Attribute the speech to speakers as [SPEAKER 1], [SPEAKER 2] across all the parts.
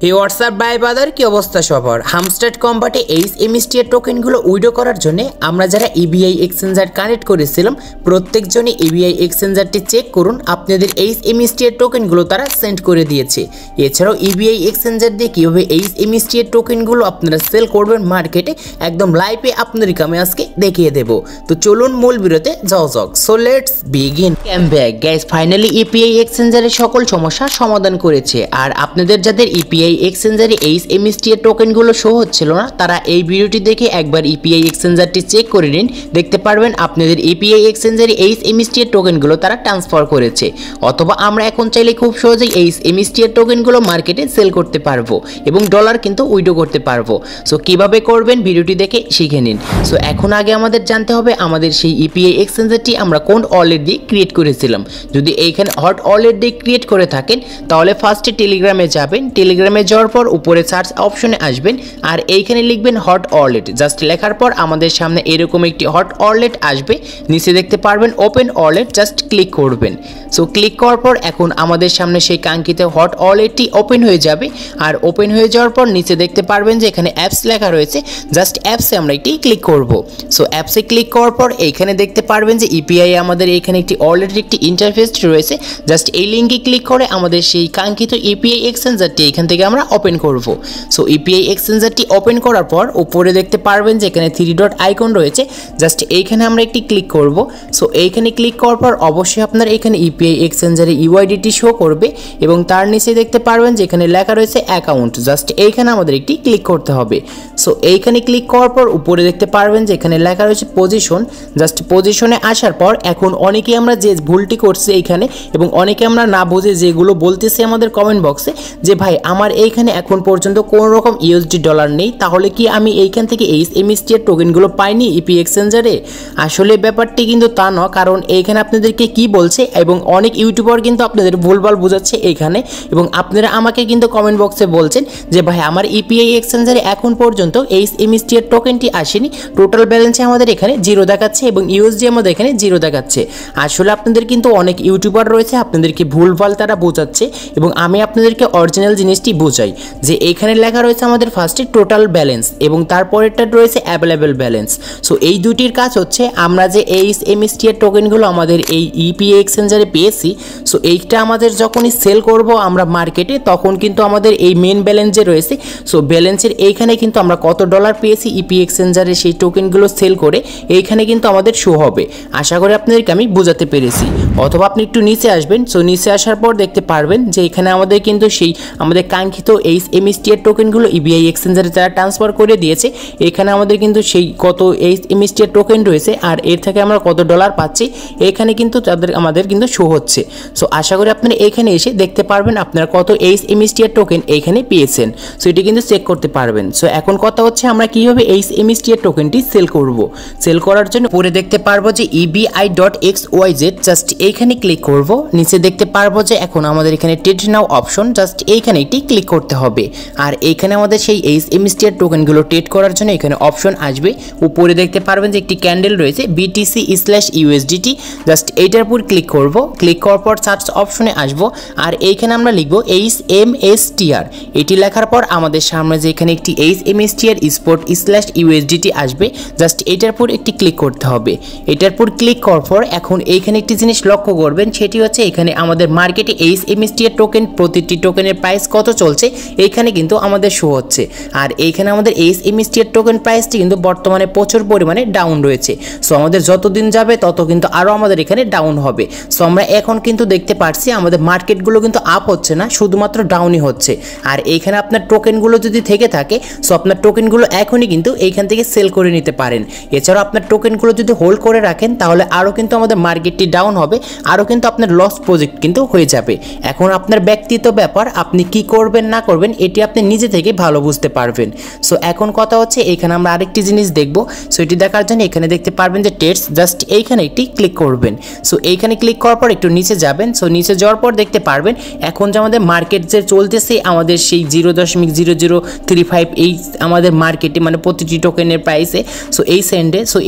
[SPEAKER 1] এই WhatsApp by বাজার কি অবস্থা সবার। হামস্টার কম্বাটে এইচএমএসটি এর টোকেনগুলো উইড্রো করার জন্য আমরা যারা ইবিআই এক্সচেঞ্জার কানেক্ট করেছিলাম প্রত্যেকজনই ইবিআই এক্সচেঞ্জারটি চেক করুন, আপনাদের এইচএমএসটি এর টোকেনগুলো তারা সেন্ড করে দিয়েছে। এছাড়াও ইবিআই এক্সচেঞ্জার দিয়ে কীভাবে এইচএমএসটি এর টোকেনগুলো আপনারা সেল করবেন মার্কেটে একদম লাইভে আপনাদেরকে আমি আজকে দেখিয়ে দেব। তো চলুন মূল ভিডিওতে যাওয়া যাক। So let's begin. Back guys, finally EPI এক্সচেঞ্জারের সকল সমস্যার সমাধান করেছে। আর আপনাদের যাদের ইপিআই এক্সচেঞ্জারে এইচএমএসটি এর টোকেনগুলো শো হচ্ছিল না তারা এই ভিডিওটি দেখে একবার ইপিআই এক্সচেঞ্জারটি চেক করে নিন, দেখতে পারবেন আপনাদের ইপিআই এক্সচেঞ্জারে এইচএমএসটি এর টোকেনগুলো তারা ট্রান্সফার করেছে। অথবা আমরা এখন চাইলে খুব সহজেই এইচএমএসটি এর টোকেনগুলো মার্কেটে সেল করতে পারবো এবং ডলার কিন্তু উইড্রো করতে পারবো। সো কিভাবে করবেন ভিডিওটি দেখে শিখে নিন। সো এখন আগে আমাদের জানতে হবে আমাদের সেই ইপিআই এক্সচেঞ্জারটি আমরা কোন ওয়ালেট দিয়ে ক্রিয়েট করেছিলাম। যদি এইখানে হট ওয়ালেট দিয়ে ক্রিয়েট করে থাকেন তাহলে ফার্স্টে টেলিগ্রামে যাবেন, টেলিগ্রামে যাওয়ার পর উপরে সার্চ অপশনে আসবেন আর এইখানে লিখবেন হট ওয়ালেট। জাস্ট লেখার পর আমাদের সামনে এরকম একটি হট ওয়ালেট আসবে, নিচে দেখতে পারবেন ওপেন ওয়ালেট, জাস্ট ক্লিক করবেন। সো ক্লিক করার পর এখন আমাদের সামনে সেই কাঙ্ক্ষিত হট ওয়ালেটটি ওপেন হয়ে যাবে। আর ওপেন হয়ে যাওয়ার পর নিচে দেখতে পারবেন যে এখানে অ্যাপস লেখা রয়েছে, জাস্ট অ্যাপসে আমরা একটি ক্লিক করব। সো অ্যাপসে ক্লিক করার পর এইখানে দেখতে পারবেন যে ইপিআই আমাদের এখানে একটি ওয়ালেটের একটি ইন্টারফেস রয়েছে। জাস্ট এই লিঙ্কে ক্লিক করে আমাদের সেই কাঙ্ক্ষিত ইপিআই এক্সচেঞ্জারটি এখান থেকে আমরা ওপেন করব। সো ইপিআই এক্সচেঞ্জারটি ওপেন করার পর উপরে দেখতে পারবেন যে এখানে 3 ডট আইকন রয়েছে, জাস্ট এইখানে আমরা একটি ক্লিক করব। সো এইখানে ক্লিক করার পর অবশ্যই আপনার এখানে ইপিআই এক্সচেঞ্জারে ইউআইডিটি শো করবে এবং তার নিচে দেখতে পারবেন যে এখানে লেখা রয়েছে অ্যাকাউন্ট, জাস্ট এইখানে আমাদের একটি ক্লিক করতে হবে। সো এইখানে ক্লিক করার পর উপরে দেখতে পারবেন যে এখানে লেখা রয়েছে পজিশন, জাস্ট পজিশনে আসার পর এখন অনেকেই আমরা যে ভুলটি করছি এইখানে এবং অনেকে আমরা না বুঝে যেগুলো বলতেছি আমাদের কমেন্ট বক্সে যে ভাই আমার এইখানে এখন পর্যন্ত কোনো রকম ইউএসডি ডলার নেই, তাহলে কি আমি এইখান থেকে এইচএমএসটি এর টোকেনগুলো পাইনি ইপিআই এক্সচেঞ্জারে? আসলে ব্যাপারটি কিন্তু তা নয়, কারণ এইখানে আপনাদেরকে কি বলছে এবং অনেক ইউটিউবার কিন্তু আপনাদের ভুলভাল বোঝাচ্ছে এইখানে এবং আপনারা আমাকে কিন্তু কমেন্ট বক্সে বলছেন যে ভাই আমার ইপিআই এক্সচেঞ্জারে এখন পর্যন্ত এইচএমএসটি এর টোকেনটি আসেনি, টোটাল ব্যালেন্সে আমাদের এখানে 0 দেখাচ্ছে এবং ইউএসডি আমাদের এখানে 0 দেখাচ্ছে। আসলে আপনাদের কিন্তু অনেক ইউটিউবার রয়েছে আপনাদেরকে ভুলভাল তারা বোঝাচ্ছে এবং আমি আপনাদেরকে অরিজিনাল জিনিসটি বোঝাই যে এইখানে লেখা রয়েছে আমাদের ফার্স্টে টোটাল ব্যালেন্স এবং তারপরেরটা রয়েছে অ্যাভেলেবেল ব্যালেন্স। সো এই দুটির কাজ হচ্ছে আমরা যে এইচএমএসটি এর টোকেনগুলো আমাদের এই ইপিআই এক্সচেঞ্জারে পেয়েছি, সো এইটা আমাদের যখনই সেল করব আমরা মার্কেটে তখন কিন্তু আমাদের এই মেন ব্যালেন্স যে রয়েছে, সো ব্যালেন্সের এইখানে কিন্তু আমরা কত ডলার পেয়েছি ইপিআই এক্সচেঞ্জারে সেই টোকেনগুলো সেল করে এইখানে কিন্তু আমাদের শো হবে। আশা করি আপনাদেরকে আমি বোঝাতে পেরেছি। অথবা আপনি একটু নিচে আসবেন, সো নিচে আসার পর দেখতে পারবেন যে এখানে আমাদের কিন্তু সেই আমাদের কাঙ্ক্ষিত এইচএমএসটি এর টোকেনগুলো ইবিআই এক্সচেঞ্জারে তারা ট্রান্সফার করে দিয়েছে। এখানে আমাদের কিন্তু সেই কত এইচএমএসটি এর টোকেন রয়েছে আর এর থেকে আমরা কত ডলার পাচ্ছি এখানে কিন্তু আমাদের কিন্তু শো হচ্ছে। সো আশা করি আপনারা এখানে এসে দেখতে পারবেন আপনারা কত এইচএমএসটি এর টোকেন এখানে পেয়েছেন। সো এটি কিন্তু চেক করতে পারবেন। সো এখন কথা হচ্ছে আমরা কিভাবে এইচএমএসটি এর টোকেনটি সেল করব। সেল করার জন্য পরে দেখতে পারবো যে EBI.XYZ, জাস্ট এইখানে ক্লিক করব। নিচে দেখতে পারবো যে এখন আমাদের এখানে ট্রেড নাও অপশন, জাস্ট এইখানে একটি ক্লিক করতে হবে। আর এইখানে আমাদের সেই এইচএমএসটি এর টোকেনগুলো ট্রেড করার জন্য এখানে অপশন আসবে। উপরে দেখতে পারবেন যে একটি ক্যান্ডেল রয়েছে BTC/USDT, জাস্ট এইটার উপর ক্লিক করব। ক্লিক করার পর সার্চ অপশনে আসব আর এইখানে আমরা লিখব HMSTR। এটি লেখার পর আমাদের সামনে যে এখানে একটি HMSTR spot/USDT আসবে, জাস্ট এইটার উপর একটি ক্লিক করতে হবে। এটার উপর ক্লিক করার পর এখন এইখানে একটি জিনিস লক্ষ্য করবেন, সেটি হচ্ছে এখানে আমাদের মার্কেটে HMST এর টোকেন প্রতিটি টোকেনের প্রাইস কত চলছে এইখানে কিন্তু আমাদের শো হচ্ছে। আর এইখানে আমাদের HMST এর টোকেন প্রাইসটি কিন্তু বর্তমানে প্রচুর পরিমাণে ডাউন রয়েছে। সো আমাদের যত দিন যাবে তত কিন্তু আরও আমাদের এখানে ডাউন হবে। সো আমরা এখন কিন্তু দেখতে পাচ্ছি আমাদের মার্কেটগুলো কিন্তু আপ হচ্ছে না, শুধুমাত্র ডাউনই হচ্ছে। আর এইখানে আপনার টোকেনগুলো যদি থেকে থাকে সো আপনার টোকেনগুলো এখনই কিন্তু এইখান থেকে সেল করে নিতে পারেন। এছাড়াও আপনার টোকেনগুলো যদি হোল্ড করে রাখেন তাহলে আরও কিন্তু আমাদের মার্কেটটি ডাউন হবে, আরও কিন্তু আপনার লস প্রজেক্ট কিন্তু হয়ে যাবে। এখন আপনার ব্যক্তিগত ব্যাপার, আপনি কি করবেন না করবেন এটি আপনি নিজে থেকে ভালো বুঝতে পারবেন। সো এখন কথা হচ্ছে এখানে আমরা আরেকটি জিনিস দেখব। সো এটি দেখার জন্য এখানে দেখতে পারবেন যে টেটস, জাস্ট এইখানে একটি ক্লিক করবেন। সো এইখানে ক্লিক করার পর একটু নিচে যাবেন। সো নিচে যাওয়ার পর দেখতে পারবেন এখন যে আমাদের মার্কেট যে চলতেছে আমাদের সেই 0.0035 এই আমাদের মার্কেটে মানে প্রতিটি টোকেনের প্রাইসে। সো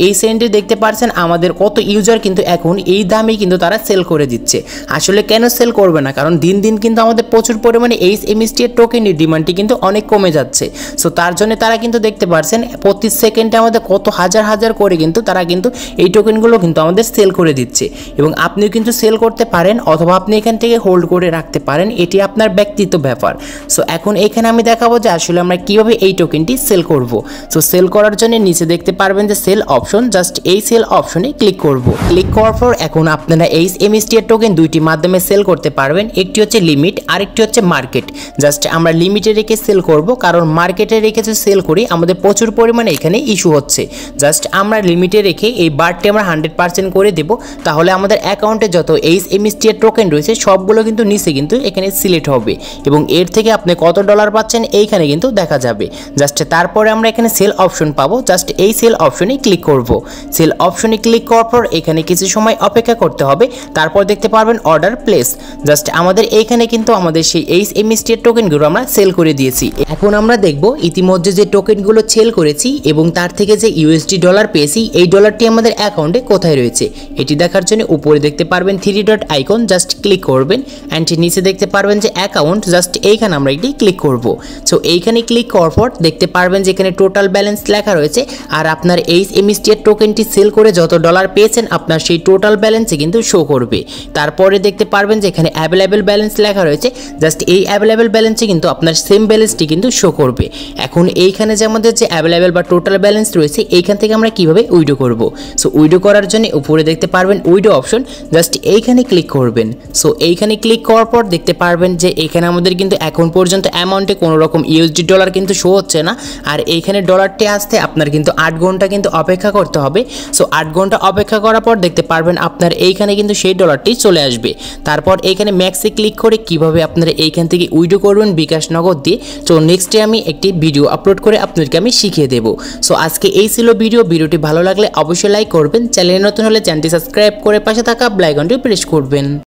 [SPEAKER 1] এই সেন্ডে দেখতে পাচ্ছেন আমাদের কত ইউজার কিন্তু এখন এই দামে কিন্তু তারা সেল করে দিচ্ছে। আসলে কেন সেল করবে না, কারণ দিন দিন কিন্তু আমাদের প্রচুর পরিমাণে HMST এর টোকেনের ডিমান্ডটি কিন্তু অনেক কমে যাচ্ছে। সো তার জন্য তারা কিন্তু দেখতে পাচ্ছেন প্রতি সেকেন্ডে আমাদের কত হাজার হাজার করে কিন্তু তারা কিন্তু এই টোকেনগুলো কিন্তু আমাদের সেল করে দিচ্ছে। এবং আপনিও কিন্তু সেল করতে পারেন অথবা আপনি এখান থেকে হোল্ড করে রাখতে পারেন, এটি আপনার ব্যক্তিগত ব্যাপার। সো এখন এখানে আমি দেখাবো যে আসলে আমরা কিভাবে এই টোকেনটি সেল করব। সো সেল করার জন্য নিচে দেখতে পারবেন যে সেল অপশন, জাস্ট এই সেল অপশনে ক্লিক করব। ক্লিক করার পর এখন আপনারা HMST এর টোকেন দুইটি মাধ্যমে সেল করতে পারবেন, একটি হচ্ছে লিমিট আর একটি হচ্ছে মার্কেট। জাস্ট আমরা লিমিটে রেখে সেল করব, কারণ মার্কেটে রেখে যে সেল করি আমাদের প্রচুর পরিমাণে এখানে ইস্যু হচ্ছে। জাস্ট আমরা লিমিটে রেখে এই বারটি আমরা 100% করে দেব, তাহলে আমাদের অ্যাকাউন্টে যত HMST এর টোকেন রয়েছে সবগুলো কিন্তু নিচে কিন্তু এখানে সিলেক্ট হবে এবং এর থেকে আপনি কত ডলার পাচ্ছেন এইখানে কিন্তু দেখা যাবে। জাস্ট তারপরে আমরা এখানে সেল অপশন পাবো, জাস্ট এই সেল অপশনে ক্লিক করব। সেল অপশনে ক্লিক করার পর এখানে কিছু সময় অপেক্ষা করতে হবে, তারপর দেখতে পারবেন অর্ডার প্লেস। জাস্ট আমাদের এইখানে কিন্তু আমাদের সেই HMST এর টোকেনগুলো আমরা সেল করে দিয়েছি। এখন আমরা দেখব ইতিমধ্যে যে টোকেনগুলো সেল করেছি এবং তার থেকে যে USD ডলার পেয়েছি এই ডলারটি আমাদের অ্যাকাউন্টে কোথায় রয়েছে এটি দেখার জন্য উপরে দেখতে পারবেন 3 ডট আইকন, জাস্ট ক্লিক করবেন অ্যান্ড নিচে দেখতে পারবেন যে অ্যাকাউন্ট, জাস্ট এইখানে আমরা এটি ক্লিক করব। সো এইখানে ক্লিক করার পর দেখতে পারবেন যে এখানে টোটাল ব্যালেন্স লেখা রয়েছে আর আপনার HMST এর টোকেনটি সেল করে যত ডলার পেয়েছেন আপনার সেই টোটাল ব্যালেন্সে কিন্তু শো করবে। তারপরে দেখতে পারবেন যে এখানে অ্যাভেলেবেল ব্যালেন্স লেখা রয়েছে, জাস্ট এই অ্যাভেলেবেল ব্যালেন্সে কিন্তু আপনার সেম ব্যালেন্সটি কিন্তু শো করবে। এখন এইখানে যে আমাদের যে অ্যাভেলেবেল বা টোটাল ব্যালেন্স রয়েছে এইখান থেকে আমরা কিভাবে উইড্রো করব। সো উইড্রো করার জন্য উপরে দেখতে পারবেন উইড্রো অপশন, জাস্ট এইখানে ক্লিক করবেন। সো এইখানে ক্লিক করার পর দেখতে পারবেন যে এখানে আমাদের কিন্তু এখন পর্যন্ত অ্যামাউন্টে কোনো রকম USD ডলার কিন্তু শো হচ্ছে না, আর এইখানে ডলারটি আসতে আপনার কিন্তু 8 ঘন্টা কিন্তু অপেক্ষা করতে হবে। সো 8 ঘন্টা অপেক্ষা করার পর দেখতে পারবেন আপনার এইখানে কিন্তু সেই ডলারটি চলে আসবে। তারপর এইখানে ম্যাক্সে ক্লিক করে কিভাবে আপনারা এইখান থেকে উইড্রো করবেন বিকাশ নগদ দিয়ে। সো নেক্সটে আমি একটি ভিডিও আপলোড করে আপনাদেরকে আমি শিখিয়ে দেব। সো আজকে এই ছিল ভিডিওটি ভালো লাগলে অবশ্যই লাইক করবেন, চ্যানেলে নতুন হলে চ্যানেলটি সাবস্ক্রাইব করে পাশে থাকা বেল আইকনটি প্রেস করবেন।